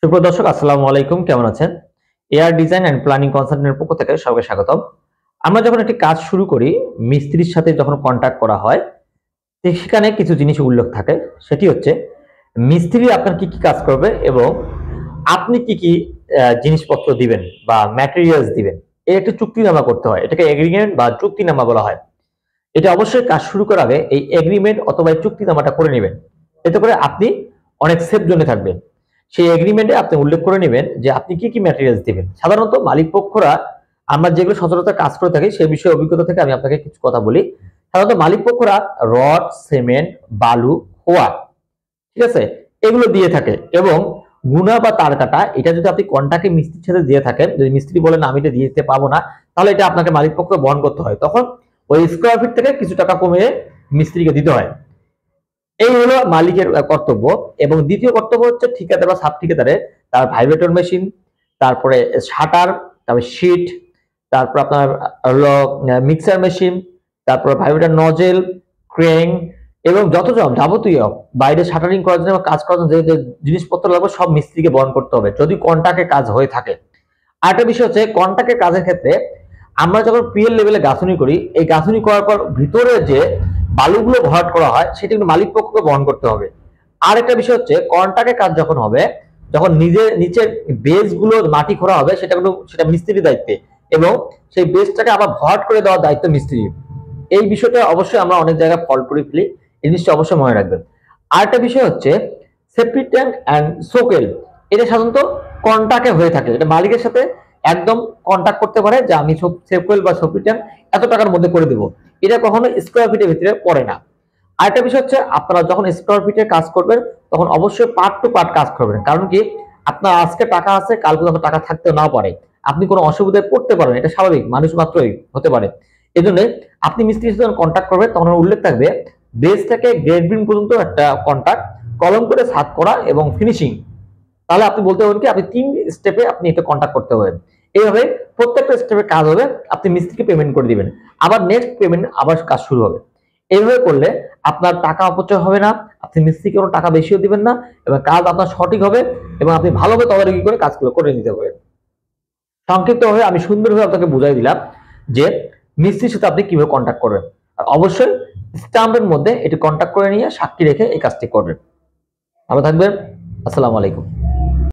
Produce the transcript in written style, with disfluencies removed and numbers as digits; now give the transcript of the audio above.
সুপ্রিয় দর্শক, আসসালামু আলাইকুম। কেমন আছেন? এআর ডিজাইন অ্যান্ড প্ল্যানিং কনসালটেন্টের পক্ষ থেকে সবাইকে স্বাগতম। আমরা যখন একটি কাজ শুরু করি, মিস্ত্রির সাথে যখন কন্ট্যাক্ট করা হয়, সেখানে কিছু জিনিস উল্লেখ থাকে। সেটি হচ্ছে মিস্ত্রি আপনার কি কাজ করবে এবং আপনি কি জিনিসপত্র দিবেন বা ম্যাটেরিয়ালস দিবেন। এর একটি চুক্তিনামা করতে হয়। এটাকে এগ্রিমেন্ট বা চুক্তিনামা বলা হয়। এটা অবশ্যই কাজ শুরু করার আগে এই এগ্রিমেন্ট অথবা এই চুক্তিনামাটা করে নিবেন। এতে করে আপনি অনেক সেফ জোনে থাকবেন। সেই এগ্রিমেন্টে আপনি উল্লেখ করে নিবেন যে আপনি কি ম্যাটেরিয়ালস দিবেন। সাধারণত মালিক পক্ষরা আমরা যেগুলো সচরাচর কাজ করে থাকি সে বিষয়ে অভিজ্ঞতা থেকে আমি আপনাকে কিছু কথা বলি। সাধারণত মালিক পক্ষরা রড, সিমেন্ট, বালু, খোয়া, ঠিক আছে? এগুলো দিয়ে থাকে এবং গুনা বা তার কাটা এটা যদি আপনি কন্ট্রাক্টে মিস্ত্রির সাথে দিয়ে থাকেন, যদি মিস্ত্রি বলেন আমি এটা দিতে পাবো না, তাহলে এটা আপনাকে মালিক পক্ষকে বহন করতে হয়। তখন ওই স্কোয়ার ফিট থেকে কিছু টাকা কমিয়ে মিস্ত্রিকে দিতে হয়। এই হলো মালিকের কর্তব্য। এবং দ্বিতীয় কর্তব্য হচ্ছে ঠিকাদার বা সাব ঠিকাদারের তার ভাইব্রেটর মেশিন, তারপরে শাটার, তারপরে শীট, তারপর আপনার হলো মিক্সার মেশিন, তারপর ভাইব্রেটর নজেল, ক্রেন এবং যত যাবতীয় বাইরে শাটারিং করার জন্য কাজ করার জন্য যে জিনিসপত্র লাগবে সব মিস্ত্রিকে বহন করতে হবে যদি কন্ট্রাক্টে কাজ হয়ে থাকে। আরেকটা বিষয় হচ্ছে কন্ট্রাক্টের কাজের ক্ষেত্রে আমরা যখন পিএল লেভেলে গাঁথুনি করি, এই গাঁথুনি করার পর ভিতরে যে বালুগুলো ভরাট করা হয় সেটা কিন্তু মালিক পক্ষকে বহন করতে হবে। আরেকটা বিষয় হচ্ছে কন্ট্রাক্টের কাজ যখন হবে, যখন নিচের বেস গুলো মাটি খোঁড়া হবে সেটা মিস্ত্রির দায়িত্বে এবং সেই বেসটাকে আবার ভরাট করে দেওয়ার দায়িত্ব মিস্ত্রির। এই বিষয়টা অবশ্যই আমরা অনেক জায়গায় ফল্ট করে ফেলি। এই জিনিসটা অবশ্যই মনে রাখবেন। আরেকটা বিষয় হচ্ছে সেফটি ট্যাঙ্ক অ্যান্ড সোকেল। এটা সাধারণত কন্ট্রাক্টে হয়ে থাকে। এটা মালিকের সাথে একদম কন্ট্যাক্ট করতে পারে যে আমি সেফকোয়েল বা সেফটি ট্যাঙ্ক এত টাকার মধ্যে করে দেবো। এটা কখনো স্কোয়ার ফিটের ভিতরে পড়ে না। আরেকটা বিষয় হচ্ছে আপনারা যখন স্কোয়ার ফিটে কাজ করবেন তখন অবশ্যই পার্ট টু পার্ট কাজ করবেন। কারণ কি, আপনার আজকে টাকা আছে, কাল পর্যন্ত টাকা থাকতে নাও পারে। আপনি কোনো অসুবিধায় পড়তে পারেন, এটা স্বাভাবিক, মানুষ মাত্রই হতে পারে। এই জন্য আপনি মিস্ত্রির সাথে যখন কন্ট্যাক্ট করবেন তখন উল্লেখ থাকবে বেস থেকে গ্রেড বিম পর্যন্ত একটা কন্ট্যাক্ট, কলম করে ছাদ করা এবং ফিনিশিং। তাহলে আপনি বলতে পারেন কি আপনি 3 স্টেপে আপনি এটা কন্ট্যাক্ট করতে পারেন। এইভাবে প্রত্যেকটা স্টেপে কাজ হবে, আপনি মিস্ত্রিকে পেমেন্ট করে দিবেন। আবার নেক্সট পেমেন্ট আবার কাজ শুরু হবে। এইভাবে করলে আপনার টাকা অপচয় হবে না, আপনি মিস্ত্রিকে কোনো টাকা বেশিও দিবেন না এবং কাজ আপনার সঠিক হবে এবং আপনি ভালোভাবে তদারকি করে কাজগুলো করে নিতে পারবেন। সংক্ষিপ্তভাবে আমি সুন্দরভাবে আপনাকে বুঝাই দিলাম যে মিস্ত্রির সাথে আপনি কিভাবে কন্ট্যাক্ট করবেন। আর অবশ্যই স্ট্যাম্পের মধ্যে এটি কন্ট্যাক্ট করে নিয়ে সাক্ষী রেখে এই কাজটি করবেন। ভালো থাকবেন। আসসালামু আলাইকুম।